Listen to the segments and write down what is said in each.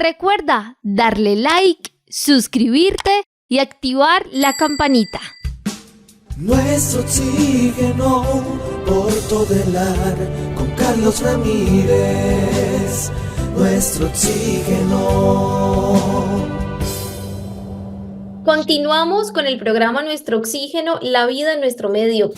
Recuerda darle like, suscribirte y activar la campanita. Nuestro oxígeno por todelar con Carlos Ramírez. Nuestro oxígeno. Continuamos con el programa Nuestro Oxígeno, la vida en nuestro medio.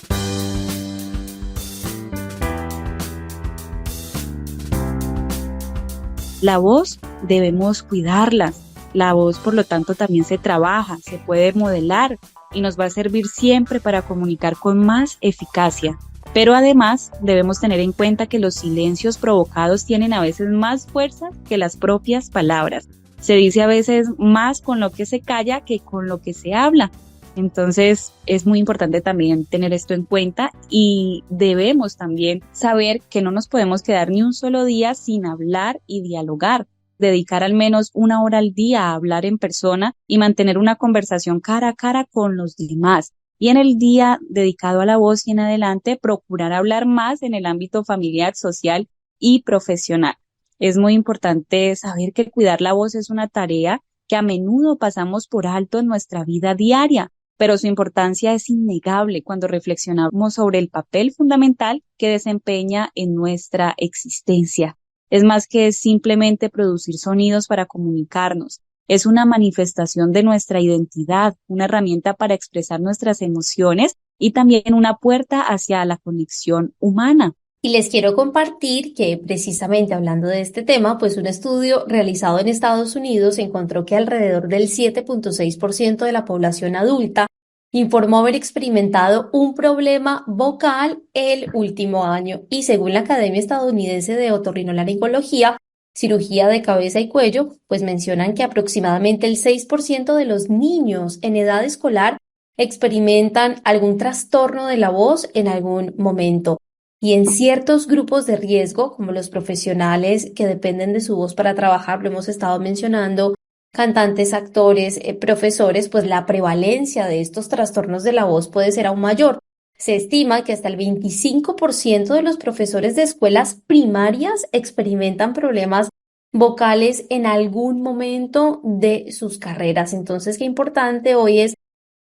La voz debemos cuidarla. La voz, por lo tanto, también se trabaja, se puede modelar y nos va a servir siempre para comunicar con más eficacia. Pero además debemos tener en cuenta que los silencios provocados tienen a veces más fuerza que las propias palabras. Se dice a veces más con lo que se calla que con lo que se habla. Entonces es muy importante también tener esto en cuenta y debemos también saber que no nos podemos quedar ni un solo día sin hablar y dialogar. Dedicar al menos 1 hora al día a hablar en persona y mantener una conversación cara a cara con los demás. Y en el día dedicado a la voz y en adelante, procurar hablar más en el ámbito familiar, social y profesional. Es muy importante saber que cuidar la voz es una tarea que a menudo pasamos por alto en nuestra vida diaria, pero su importancia es innegable cuando reflexionamos sobre el papel fundamental que desempeña en nuestra existencia. Es más que simplemente producir sonidos para comunicarnos. Es una manifestación de nuestra identidad, una herramienta para expresar nuestras emociones y también una puerta hacia la conexión humana. Y les quiero compartir que precisamente hablando de este tema, pues un estudio realizado en Estados Unidos encontró que alrededor del 7.6% de la población adulta informó haber experimentado un problema vocal el último año. Y según la Academia Estadounidense de Otorrinolaringología, cirugía de cabeza y cuello, pues mencionan que aproximadamente el 6% de los niños en edad escolar experimentan algún trastorno de la voz en algún momento. Y en ciertos grupos de riesgo, como los profesionales que dependen de su voz para trabajar, lo hemos estado mencionando, cantantes, actores, profesores, pues la prevalencia de estos trastornos de la voz puede ser aún mayor. Se estima que hasta el 25% de los profesores de escuelas primarias experimentan problemas vocales en algún momento de sus carreras. Entonces, qué importante hoy es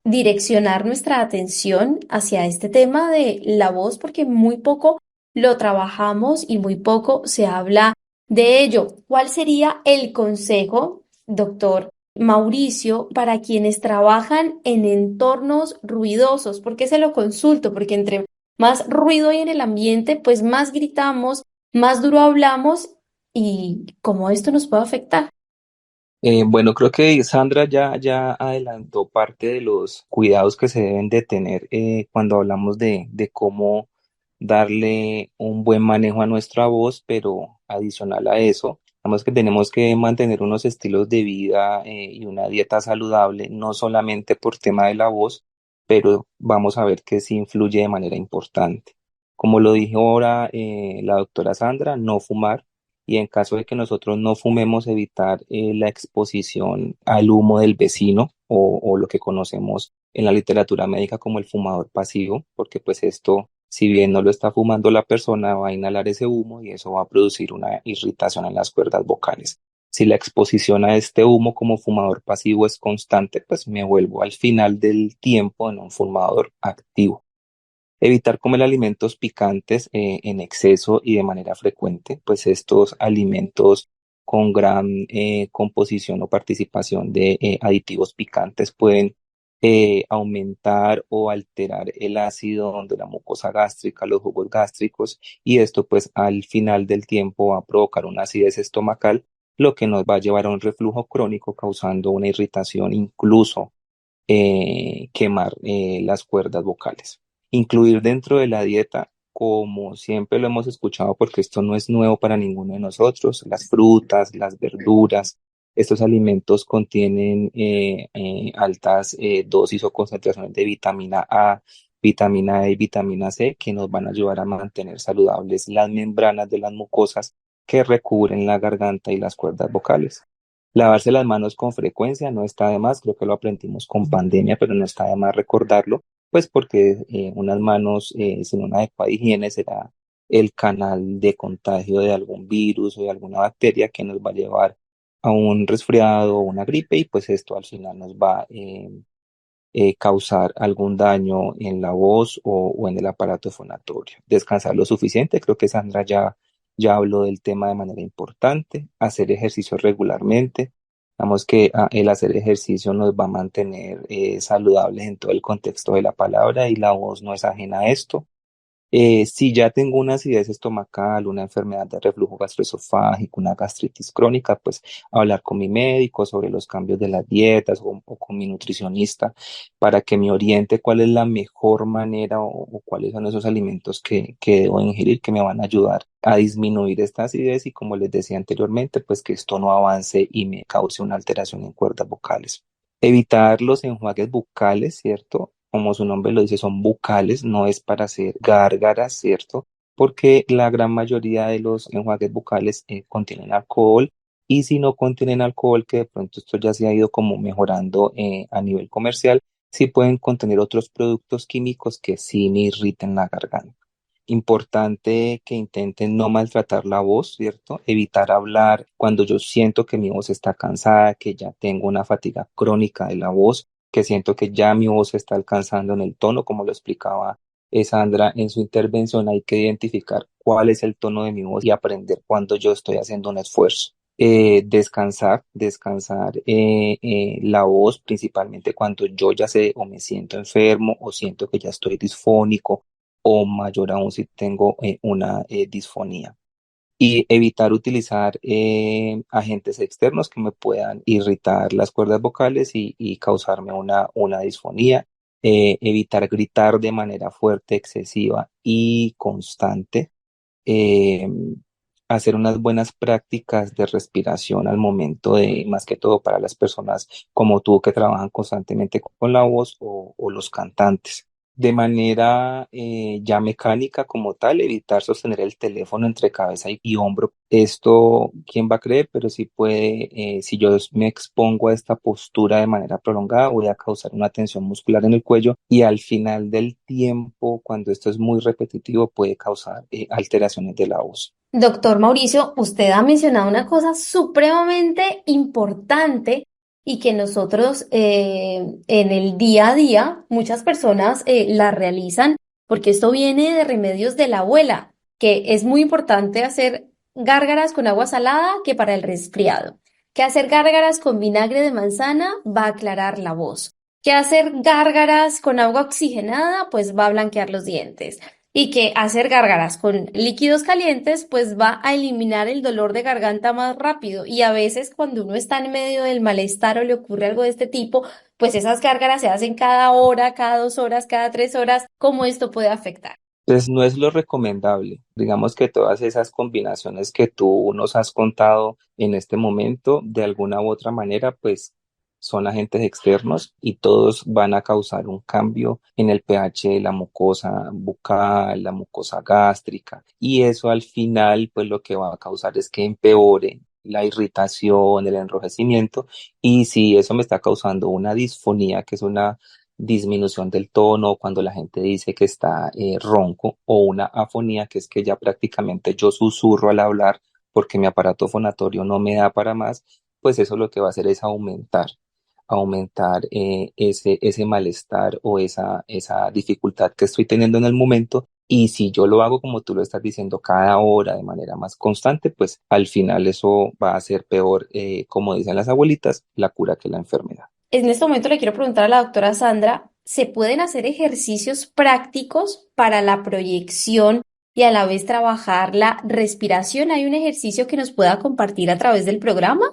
direccionar nuestra atención hacia este tema de la voz, porque muy poco lo trabajamos y muy poco se habla de ello. ¿Cuál sería el consejo, doctor Mauricio, para quienes trabajan en entornos ruidosos? ¿Por qué se lo consulto? Porque entre más ruido hay en el ambiente, pues más gritamos, más duro hablamos y cómo esto nos puede afectar. Bueno, creo que Sandra ya adelantó parte de los cuidados que se deben de tener cuando hablamos de cómo darle un buen manejo a nuestra voz, pero adicional a eso, digamos que tenemos que mantener unos estilos de vida y una dieta saludable, no solamente por tema de la voz, pero vamos a ver que sí influye de manera importante. Como lo dijo ahora la doctora Sandra, no fumar y en caso de que nosotros no fumemos, evitar la exposición al humo del vecino o lo que conocemos en la literatura médica como el fumador pasivo, porque pues esto, si bien no lo está fumando la persona, va a inhalar ese humo y eso va a producir una irritación en las cuerdas vocales. Si la exposición a este humo como fumador pasivo es constante, pues me vuelvo al final del tiempo en un fumador activo. Evitar comer alimentos picantes en exceso y de manera frecuente, pues estos alimentos con gran composición o participación de aditivos picantes pueden aumentar o alterar el ácido de la mucosa gástrica, los jugos gástricos, y esto pues al final del tiempo va a provocar una acidez estomacal, lo que nos va a llevar a un reflujo crónico causando una irritación, incluso quemar las cuerdas vocales. Incluir dentro de la dieta, como siempre lo hemos escuchado, porque esto no es nuevo para ninguno de nosotros, las frutas, las verduras. Estos alimentos contienen altas dosis o concentraciones de vitamina A, vitamina E y vitamina C, que nos van a ayudar a mantener saludables las membranas de las mucosas que recubren la garganta y las cuerdas vocales. Lavarse las manos con frecuencia no está de más, creo que lo aprendimos con pandemia, pero no está de más recordarlo, pues porque unas manos sin una adecuada higiene será el canal de contagio de algún virus o de alguna bacteria que nos va a llevar a un resfriado o una gripe y pues esto al final nos va causar algún daño en la voz o en el aparato fonatorio. Descansar lo suficiente, creo que Sandra ya habló del tema de manera importante, hacer ejercicio regularmente. Digamos que el hacer ejercicio nos va a mantener saludables en todo el contexto de la palabra y la voz no es ajena a esto. Si ya tengo una acidez estomacal, una enfermedad de reflujo gastroesofágico, una gastritis crónica, pues hablar con mi médico sobre los cambios de las dietas o con mi nutricionista para que me oriente cuál es la mejor manera o cuáles son esos alimentos que debo ingerir que me van a ayudar a disminuir esta acidez y como les decía anteriormente, pues que esto no avance y me cause una alteración en cuerdas vocales. Evitar los enjuagues bucales, ¿cierto? Como su nombre lo dice, son bucales, no es para hacer gárgaras, ¿cierto? Porque la gran mayoría de los enjuagues bucales contienen alcohol y si no contienen alcohol, que de pronto esto ya se ha ido como mejorando a nivel comercial, sí pueden contener otros productos químicos que sí me irriten la garganta. Importante que intenten no maltratar la voz, ¿cierto? Evitar hablar cuando yo siento que mi voz está cansada, que ya tengo una fatiga crónica de la voz, que siento que ya mi voz está alcanzando en el tono, como lo explicaba Sandra en su intervención, hay que identificar cuál es el tono de mi voz y aprender cuando yo estoy haciendo un esfuerzo. Descansar la voz, principalmente cuando yo ya sé o me siento enfermo o siento que ya estoy disfónico o mayor aún si tengo una disfonía. Y evitar utilizar agentes externos que me puedan irritar las cuerdas vocales y causarme una disfonía. Evitar gritar de manera fuerte, excesiva y constante. eh, Hacer unas buenas prácticas de respiración al momento de, más que todo para las personas como tú que trabajan constantemente con la voz o los cantantes. De manera ya mecánica como tal, evitar sostener el teléfono entre cabeza y hombro. Esto, ¿quién va a creer? Pero sí puede, si yo me expongo a esta postura de manera prolongada, voy a causar una tensión muscular en el cuello y al final del tiempo, cuando esto es muy repetitivo, puede causar alteraciones de la voz. Doctor Mauricio, usted ha mencionado una cosa supremamente importante y que nosotros en el día a día, muchas personas la realizan porque esto viene de remedios de la abuela, que es muy importante hacer gárgaras con agua salada que para el resfriado, que hacer gárgaras con vinagre de manzana va a aclarar la voz, que hacer gárgaras con agua oxigenada pues va a blanquear los dientes y que hacer gárgaras con líquidos calientes pues va a eliminar el dolor de garganta más rápido y a veces cuando uno está en medio del malestar o le ocurre algo de este tipo, pues esas gárgaras se hacen cada hora, cada 2 horas, cada 3 horas, ¿cómo esto puede afectar? Entonces, no es lo recomendable. Digamos que todas esas combinaciones que tú nos has contado en este momento, de alguna u otra manera, pues son agentes externos y todos van a causar un cambio en el pH de la mucosa bucal, la mucosa gástrica. Y eso al final, pues lo que va a causar es que empeore la irritación, el enrojecimiento. Y si eso me está causando una disfonía, que es una disminución del tono, cuando la gente dice que está ronco, o una afonía, que es que ya prácticamente yo susurro al hablar porque mi aparato fonatorio no me da para más, pues eso lo que va a hacer es aumentar ese malestar o esa dificultad que estoy teniendo en el momento. Y si yo lo hago como tú lo estás diciendo cada hora de manera más constante, pues al final eso va a ser peor, como dicen las abuelitas, la cura que la enfermedad. En este momento le quiero preguntar a la doctora Sandra, ¿se pueden hacer ejercicios prácticos para la proyección y a la vez trabajar la respiración? ¿Hay un ejercicio que nos pueda compartir a través del programa?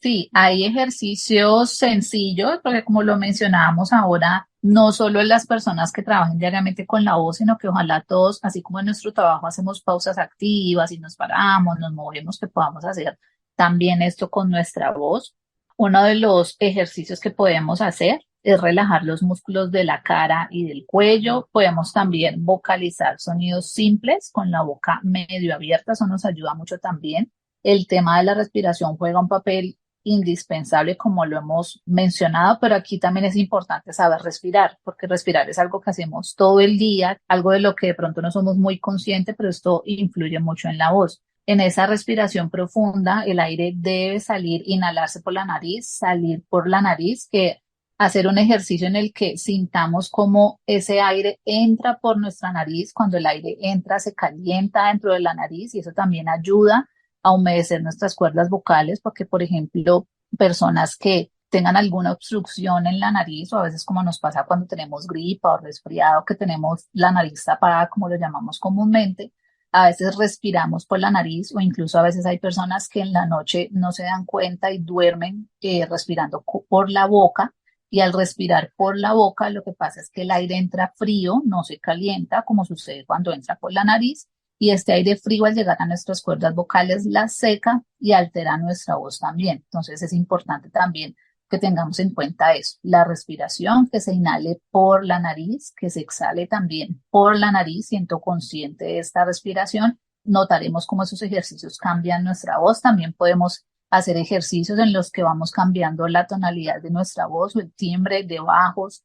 Sí, hay ejercicios sencillos, porque como lo mencionábamos ahora, no solo en las personas que trabajan diariamente con la voz, sino que ojalá todos, así como en nuestro trabajo hacemos pausas activas y nos paramos, nos movemos, que podamos hacer también esto con nuestra voz. Uno de los ejercicios que podemos hacer es relajar los músculos de la cara y del cuello. Podemos también vocalizar sonidos simples con la boca medio abierta, eso nos ayuda mucho también. El tema de la respiración juega un papel indispensable, como lo hemos mencionado, pero aquí también es importante saber respirar, porque respirar es algo que hacemos todo el día, algo de lo que de pronto no somos muy conscientes, pero esto influye mucho en la voz. En esa respiración profunda, el aire debe salir, inhalarse por la nariz, salir por la nariz, que hacer un ejercicio en el que sintamos cómo ese aire entra por nuestra nariz. Cuando el aire entra, se calienta dentro de la nariz y eso también ayuda a humedecer nuestras cuerdas vocales, porque, por ejemplo, personas que tengan alguna obstrucción en la nariz, o a veces como nos pasa cuando tenemos gripa o resfriado, que tenemos la nariz tapada, como lo llamamos comúnmente, a veces respiramos por la nariz o incluso a veces hay personas que en la noche no se dan cuenta y duermen respirando por la boca. Y al respirar por la boca, lo que pasa es que el aire entra frío, no se calienta, como sucede cuando entra por la nariz, y este aire frío al llegar a nuestras cuerdas vocales las seca y altera nuestra voz también. Entonces es importante también que tengamos en cuenta eso, la respiración, que se inhale por la nariz, que se exhale también por la nariz, siendo consciente de esta respiración. Notaremos cómo esos ejercicios cambian nuestra voz. También podemos hacer ejercicios en los que vamos cambiando la tonalidad de nuestra voz o el timbre de bajos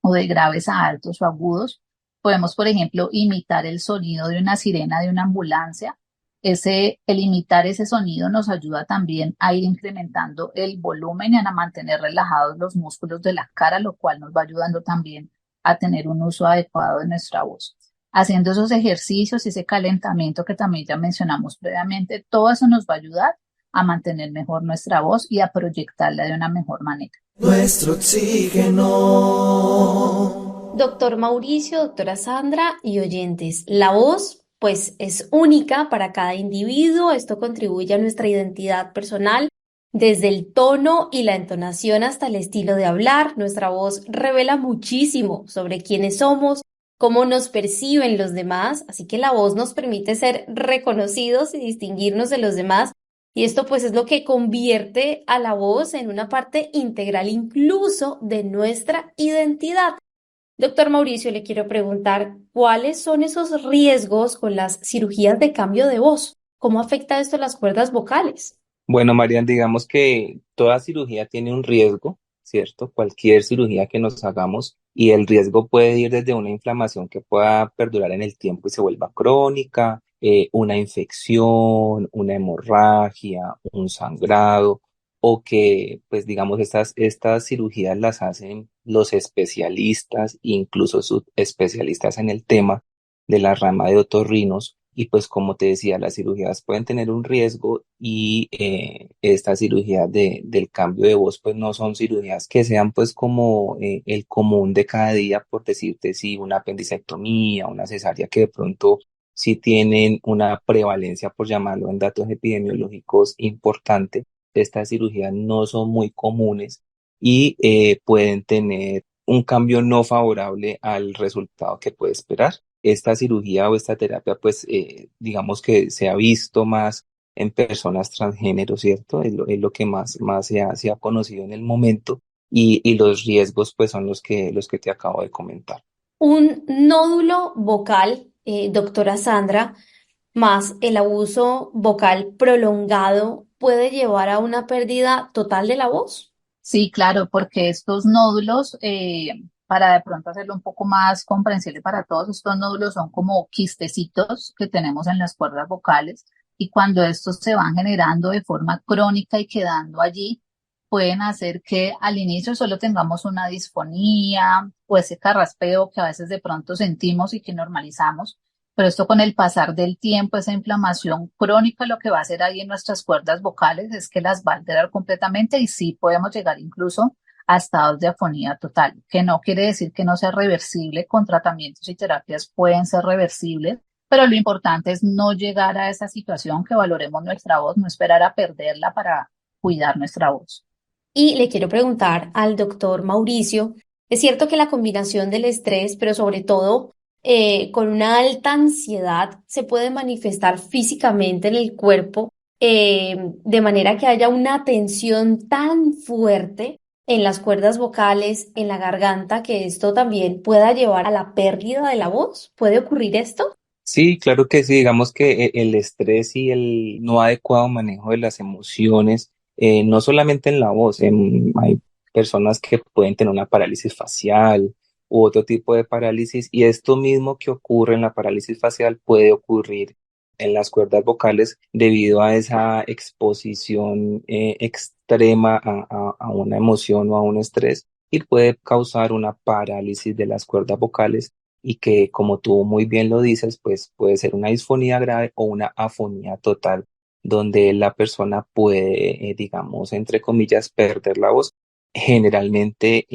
o de graves a altos o agudos. Podemos, por ejemplo, imitar el sonido de una sirena de una ambulancia. El imitar ese sonido nos ayuda también a ir incrementando el volumen y a mantener relajados los músculos de la cara, lo cual nos va ayudando también a tener un uso adecuado de nuestra voz. Haciendo esos ejercicios y ese calentamiento que también ya mencionamos previamente, todo eso nos va a ayudar a mantener mejor nuestra voz y a proyectarla de una mejor manera. Nuestro oxígeno. Doctor Mauricio, doctora Sandra y oyentes, la voz pues es única para cada individuo. Esto contribuye a nuestra identidad personal, desde el tono y la entonación hasta el estilo de hablar. Nuestra voz revela muchísimo sobre quiénes somos, cómo nos perciben los demás, así que la voz nos permite ser reconocidos y distinguirnos de los demás. Y esto pues es lo que convierte a la voz en una parte integral incluso de nuestra identidad. Doctor Mauricio, le quiero preguntar, ¿cuáles son esos riesgos con las cirugías de cambio de voz? ¿Cómo afecta esto a las cuerdas vocales? Bueno, Marian, digamos que toda cirugía tiene un riesgo, ¿cierto? Cualquier cirugía que nos hagamos y el riesgo puede ir desde una inflamación que pueda perdurar en el tiempo y se vuelva crónica, una infección, una hemorragia, un sangrado, o que, pues digamos, estas cirugías las hacen los especialistas, incluso subespecialistas en el tema de la rama de otorrinos. Y pues como te decía, las cirugías pueden tener un riesgo y estas cirugías del cambio de voz pues no son cirugías que sean pues como el común de cada día, por decirte, si una apendicectomía, una cesárea que de pronto sí tienen una prevalencia, por llamarlo en datos epidemiológicos, importante. Estas cirugías no son muy comunes y pueden tener un cambio no favorable al resultado que puede esperar. Esta cirugía o esta terapia, pues digamos que se ha visto más en personas transgénero, ¿cierto? Es lo que más se ha conocido en el momento y los riesgos, pues son los que te acabo de comentar. Un nódulo vocal, doctora Sandra, más el abuso vocal prolongado puede llevar a una pérdida total de la voz. Sí, claro, porque estos nódulos, para de pronto hacerlo un poco más comprensible para todos, estos nódulos son como quistecitos que tenemos en las cuerdas vocales y cuando estos se van generando de forma crónica y quedando allí, pueden hacer que al inicio solo tengamos una disfonía o ese carraspeo que a veces de pronto sentimos y que normalizamos. Pero esto con el pasar del tiempo, esa inflamación crónica, lo que va a hacer ahí en nuestras cuerdas vocales es que las va a alterar completamente y sí podemos llegar incluso a estados de afonía total, que no quiere decir que no sea reversible, con tratamientos y terapias pueden ser reversibles, pero lo importante es no llegar a esa situación, que valoremos nuestra voz, no esperar a perderla para cuidar nuestra voz. Y le quiero preguntar al doctor Mauricio, es cierto que la combinación del estrés, pero sobre todo con una alta ansiedad, se puede manifestar físicamente en el cuerpo, de manera que haya una tensión tan fuerte en las cuerdas vocales, en la garganta, que esto también pueda llevar a la pérdida de la voz. ¿Puede ocurrir esto? Sí, claro que sí, digamos que el estrés y el no adecuado manejo de las emociones, no solamente en la voz, hay personas que pueden tener una parálisis facial u otro tipo de parálisis y esto mismo que ocurre en la parálisis facial puede ocurrir en las cuerdas vocales debido a esa exposición extrema a una emoción o a un estrés y puede causar una parálisis de las cuerdas vocales y que, como tú muy bien lo dices, pues puede ser una disfonía grave o una afonía total, donde la persona puede, digamos, entre comillas, perder la voz. Generalmente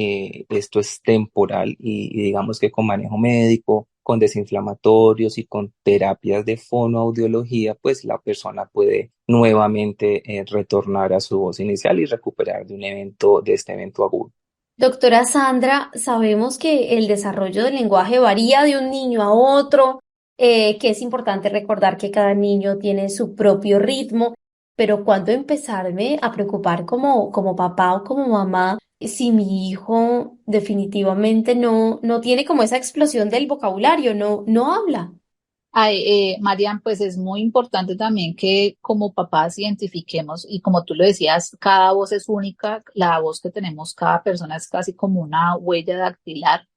esto es temporal y digamos que con manejo médico, con desinflamatorios y con terapias de fonoaudiología, pues la persona puede nuevamente retornar a su voz inicial y recuperar de este evento agudo. Doctora Sandra, sabemos que el desarrollo del lenguaje varía de un niño a otro, que es importante recordar que cada niño tiene su propio ritmo, pero ¿cuándo empezarme a preocupar como papá o como mamá si mi hijo definitivamente no tiene como esa explosión del vocabulario, no habla? Ay, Marian, pues es muy importante también que como papás identifiquemos, y como tú lo decías, cada voz es única, la voz que tenemos cada persona es casi como una huella dactilar,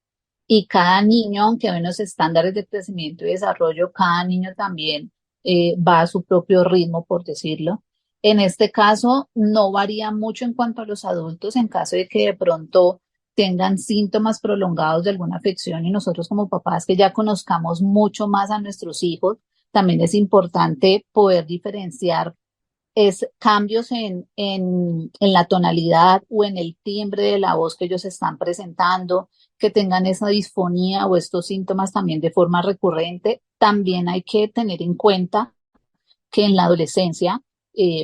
y cada niño, aunque hay unos estándares de crecimiento y desarrollo, cada niño también va a su propio ritmo, por decirlo. En este caso, no varía mucho en cuanto a los adultos, en caso de que de pronto tengan síntomas prolongados de alguna afección y nosotros como papás que ya conozcamos mucho más a nuestros hijos, también es importante poder diferenciar cambios en la tonalidad o en el timbre de la voz que ellos están presentando, que tengan esa disfonía o estos síntomas también de forma recurrente. También hay que tener en cuenta que en la adolescencia,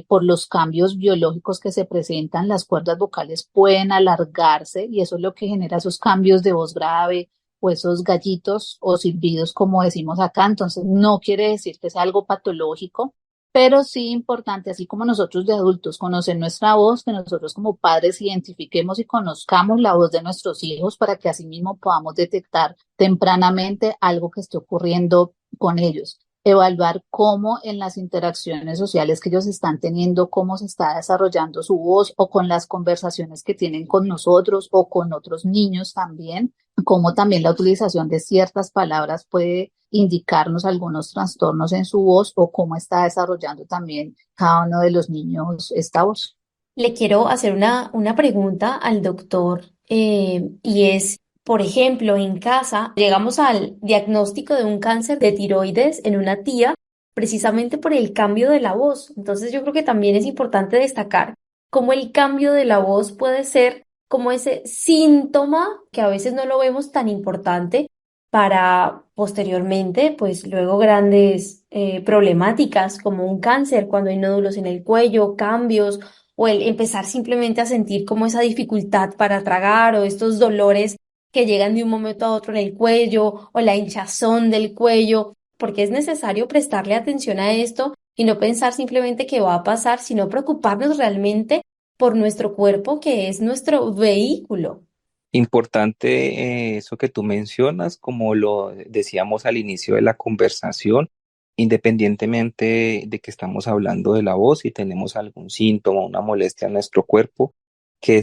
por los cambios biológicos que se presentan, las cuerdas vocales pueden alargarse y eso es lo que genera esos cambios de voz grave o esos gallitos o silbidos, como decimos acá. Entonces, no quiere decir que sea algo patológico, pero sí importante, así como nosotros de adultos conocer nuestra voz, que nosotros como padres identifiquemos y conozcamos la voz de nuestros hijos para que asimismo podamos detectar tempranamente algo que esté ocurriendo con ellos. Evaluar cómo en las interacciones sociales que ellos están teniendo, cómo se está desarrollando su voz o con las conversaciones que tienen con nosotros o con otros niños también, cómo también la utilización de ciertas palabras puede indicarnos algunos trastornos en su voz o cómo está desarrollando también cada uno de los niños esta voz. Le quiero hacer una pregunta al doctor y es, por ejemplo, en casa llegamos al diagnóstico de un cáncer de tiroides en una tía precisamente por el cambio de la voz. Entonces yo creo que también es importante destacar cómo el cambio de la voz puede ser como ese síntoma que a veces no lo vemos tan importante para posteriormente, pues luego grandes problemáticas como un cáncer cuando hay nódulos en el cuello, cambios o el empezar simplemente a sentir como esa dificultad para tragar o estos dolores que llegan de un momento a otro en el cuello o la hinchazón del cuello, porque es necesario prestarle atención a esto y no pensar simplemente que va a pasar, sino preocuparnos realmente por nuestro cuerpo, que es nuestro vehículo. Importante eso que tú mencionas, como lo decíamos al inicio de la conversación, independientemente de que estamos hablando de la voz, si tenemos algún síntoma, una molestia en nuestro cuerpo, que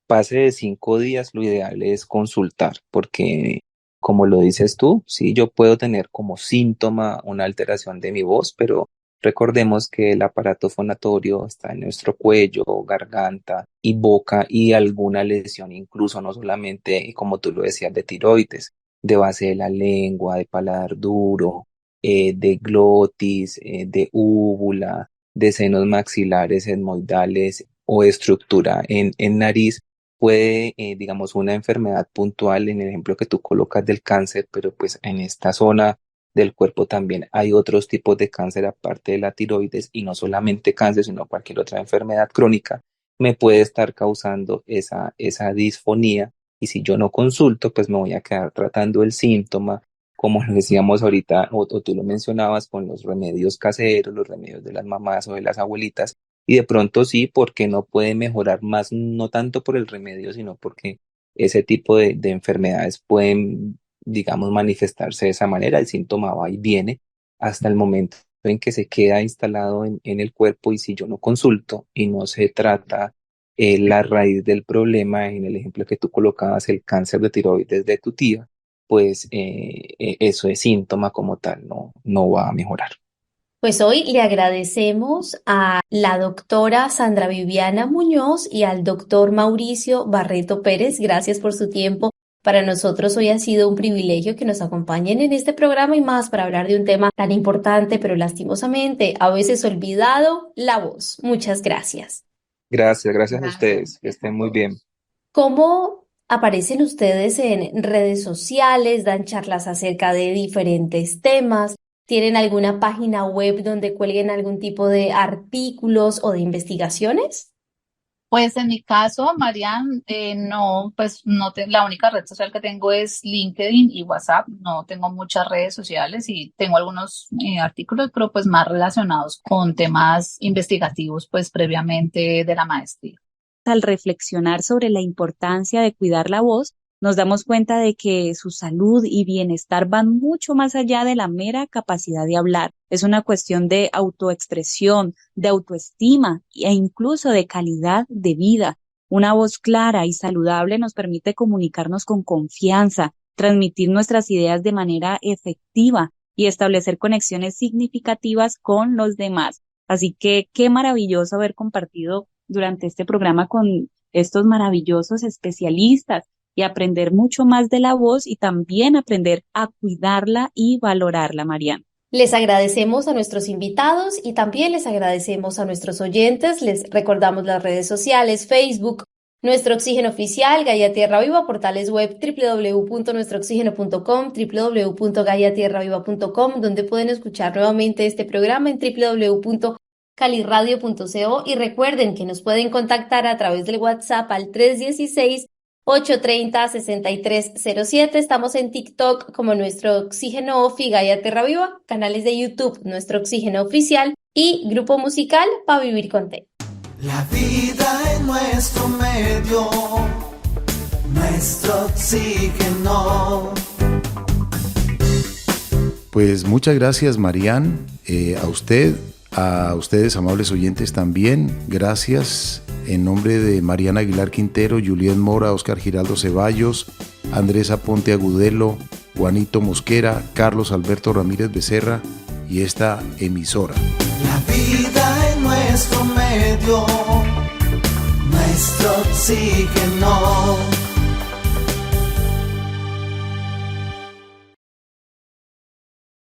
pase de 5 días, lo ideal es consultar, porque como lo dices tú, sí, yo puedo tener como síntoma una alteración de mi voz, pero recordemos que el aparato fonatorio está en nuestro cuello, garganta y boca y alguna lesión, incluso no solamente, como tú lo decías, de tiroides, de base de la lengua, de paladar duro, de glotis, de úvula, de senos maxilares, etmoidales o estructura en nariz. Puede, digamos, una enfermedad puntual, en el ejemplo que tú colocas del cáncer, pero pues en esta zona del cuerpo también hay otros tipos de cáncer aparte de la tiroides y no solamente cáncer, sino cualquier otra enfermedad crónica me puede estar causando esa disfonía y si yo no consulto, pues me voy a quedar tratando el síntoma, como lo decíamos ahorita, o tú lo mencionabas con los remedios caseros, los remedios de las mamás o de las abuelitas, y de pronto sí, porque no puede mejorar más, no tanto por el remedio, sino porque ese tipo de enfermedades pueden, digamos, manifestarse de esa manera. El síntoma va y viene hasta el momento en que se queda instalado en el cuerpo y si yo no consulto y no se trata la raíz del problema, en el ejemplo que tú colocabas, el cáncer de tiroides de tu tía, pues eso es síntoma como tal, no va a mejorar. Pues hoy le agradecemos a la doctora Sandra Viviana Muñoz y al doctor Mauricio Barreto Pérez. Gracias por su tiempo. Para nosotros hoy ha sido un privilegio que nos acompañen en este programa y más para hablar de un tema tan importante, pero lastimosamente a veces olvidado, la voz. Muchas gracias. Gracias a ustedes, que estén muy bien. ¿Cómo aparecen ustedes en redes sociales? ¿Dan charlas acerca de diferentes temas? ¿Tienen alguna página web donde cuelguen algún tipo de artículos o de investigaciones? Pues en mi caso, Marian, no, pues no la única red social que tengo es LinkedIn y WhatsApp. No tengo muchas redes sociales y tengo algunos artículos, pero pues más relacionados con temas investigativos, pues previamente de la maestría. Al reflexionar sobre la importancia de cuidar la voz, nos damos cuenta de que su salud y bienestar van mucho más allá de la mera capacidad de hablar. Es una cuestión de autoexpresión, de autoestima e incluso de calidad de vida. Una voz clara y saludable nos permite comunicarnos con confianza, transmitir nuestras ideas de manera efectiva y establecer conexiones significativas con los demás. Así que qué maravilloso haber compartido durante este programa con estos maravillosos especialistas y aprender mucho más de la voz y también aprender a cuidarla y valorarla, Mariana. Les agradecemos a nuestros invitados y también les agradecemos a nuestros oyentes. Les recordamos las redes sociales, Facebook, Nuestro Oxígeno Oficial, Gaia Tierra Viva, portales web www.nuestrooxigeno.com, www.gaiatierraviva.com, donde pueden escuchar nuevamente este programa en www.caliradio.co y recuerden que nos pueden contactar a través del WhatsApp al 316-830-6307. Estamos en TikTok como Nuestro Oxígeno Ofi, Gaia Tierra Viva, canales de YouTube Nuestro Oxígeno Oficial y grupo musical Pa' Vivir Conté. La vida en nuestro medio, nuestro oxígeno. Pues muchas gracias, Marian, a ustedes, amables oyentes, también. Gracias en nombre de Mariana Aguilar Quintero, Julián Mora, Oscar Giraldo Ceballos, Andrés Aponte Agudelo, Juanito Mosquera, Carlos Alberto Ramírez Becerra y esta emisora. La vida en nuestro medio, nuestro oxígeno.